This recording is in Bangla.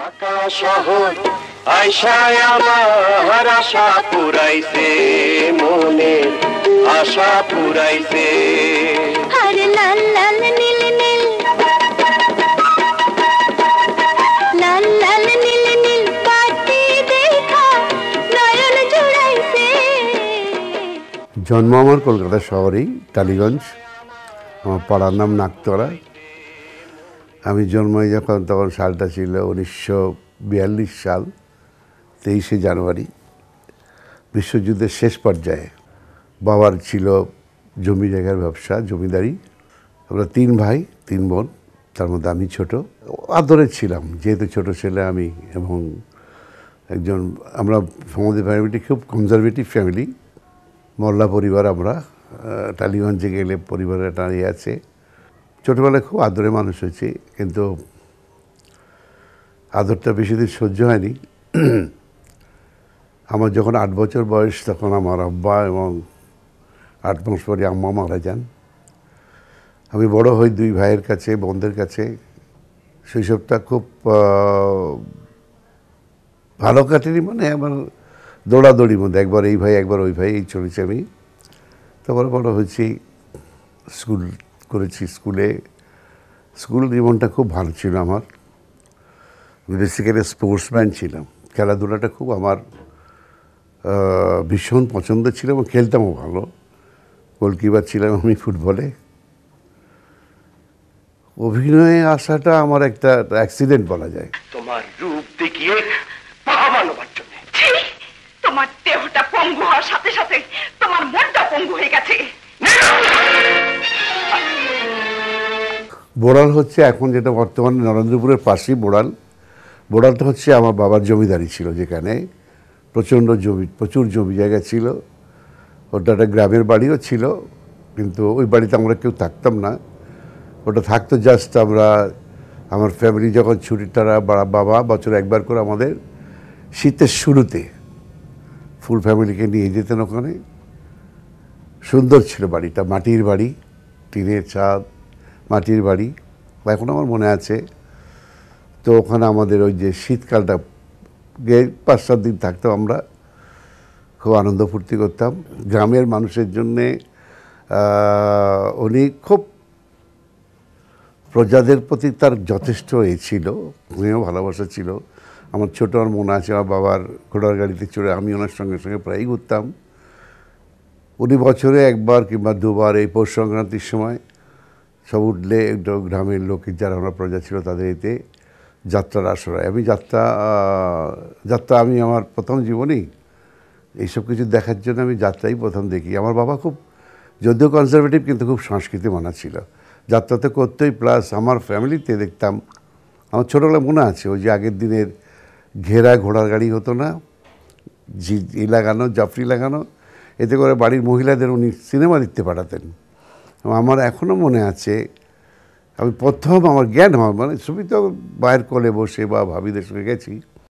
ঢাকা শহর আয়শায় আমার আশা পুরাইছে, মনে আশা পুরাইছে। আরে লাল লাল নীল নীল, লাল লাল নীল নীল পাটি দেখা নয়ন জুড়াইছে। জন্ম আমার কলকাতা শহরেই, টালিগঞ্জ। আমার পাড়ার নাম নাকতলা। আমি জন্মাই যখন, তখন সালটা ছিল 1942 সাল, 23শে জানুয়ারি, বিশ্বযুদ্ধের শেষ পর্যায়ে। বাবার ছিল জমি জায়গার ব্যবসা, জমিদারি। আমরা 3 ভাই 3 বোন, তার মধ্যে আমি ছোট। আদরে ছিলাম যেহেতু ছোট ছেলে আমি, এবং একজন আমরা আমাদের ফ্যামিলিটি খুব কনজারভেটিভ ফ্যামিলি, মোল্লা পরিবার। আমরা টালিগঞ্জে গেলে পরিবারের দাঁড়িয়ে আছে। ছোটোবেলায় খুব আদরে মানুষ হয়েছি, কিন্তু আদরটা বেশি দিন সহ্য হয়নি। আমার যখন 8 বছর বয়স, তখন আমার আব্বা এবং 8 মাস পরে আম্মা মারা যান। আমি বড় হই 2 ভাইয়ের কাছে, বোনদের কাছে। শৈশবটা খুব ভালো কাটেনি, মানে আমার দৌড়াদৌড়ির মধ্যে, একবার এই ভাই একবার ওই ভাই, এই চলেছি আমি। তারপরে বড় হয়েছি, স্কুল করেছি। স্কুল জীবনটা খুব ভালো ছিল আমার। বেসিক্যালি স্পোর্টসম্যান ছিলাম, খেলাধুলাটা খুব আমার ভীষণ পছন্দ ছিল এবং খেলতামও ভালো। গোলকিপার ছিলাম আমি ফুটবলে। অভিনয়ে আসাটা আমার একটা অ্যাক্সিডেন্ট বলা যায়। তোমার রূপ দেখিয়ে পাহা মানবার জন্য। তোমার দেহটা পঙ্গু হওয়ার সাথে সাথে তোমার মনটা পঙ্গু হয়ে গেছে। বোড়াল হচ্ছে এখন যেটা বর্তমানে নরেন্দ্রপুরের পাশেই বোড়াল। বোড়ালটা হচ্ছে আমার বাবার জমিদারি ছিল, যেখানে প্রচুর জমি জায়গা ছিল। ওটা একটা গ্রামের বাড়িও ছিল, কিন্তু ওই বাড়িতে আমরা কেউ থাকতাম না। ওটা থাকতো জাস্ট আমার ফ্যামিলি যখন ছুটির তারা, বাবা বছরে একবার করে আমাদের শীতের শুরুতে ফুল ফ্যামিলিকে নিয়ে যেতেন ওখানে। সুন্দর ছিল বাড়িটা, মাটির বাড়ি, টিনের ছাদ, মাটির বাড়ি, এখন আমার মনে আছে। তো ওখানে আমাদের ওই যে শীতকালটা গিয়ে 5-7 দিন থাকতাম আমরা, খুব আনন্দ ফুর্তি করতাম। গ্রামের মানুষের জন্যে উনি খুব প্রজাদের প্রতি তার যথেষ্ট ছিল, উনিও ভালোবাসা ছিল। আমার ছোটো আর মনে আছে, আমার বাবার ঘোড়ার গাড়িতে চড়ে আমি ওনার সঙ্গে সঙ্গে প্রায়ই ঘুরতাম। উনি বছরে 1বার কিংবা 2বার এই পৌষ সংক্রান্তির সময় সব উঠলে একটু গ্রামের লোকের যারা আমরা প্রজা ছিল তাদের এতে যাত্রার আসরায়। আমি যাত্রা আমি আমার প্রথম জীবনেই এইসব কিছু দেখার জন্য আমি যাত্রাই প্রথম দেখি। আমার বাবা খুব, যদিও কনজারভেটিভ, কিন্তু খুব সংস্কৃতি মানা ছিল। যাত্রাতে করতেই, প্লাস আমার ফ্যামিলিতে দেখতাম। আমার ছোটোবেলায় মনে আছে, ওই যে আগের দিনের ঘেরা ঘোড়ার গাড়ি হতো না, লাগানো, জাফরি লাগানো, এতে করে বাড়ির মহিলাদের উনি সিনেমা দেখতে পাঠাতেন। আমার এখনও মনে আছে, আমি প্রথম আমার জ্ঞান হওয়া, মানে ছবি তো মায়ের কোলে বসে বা ভাবিদের সঙ্গে গেছি,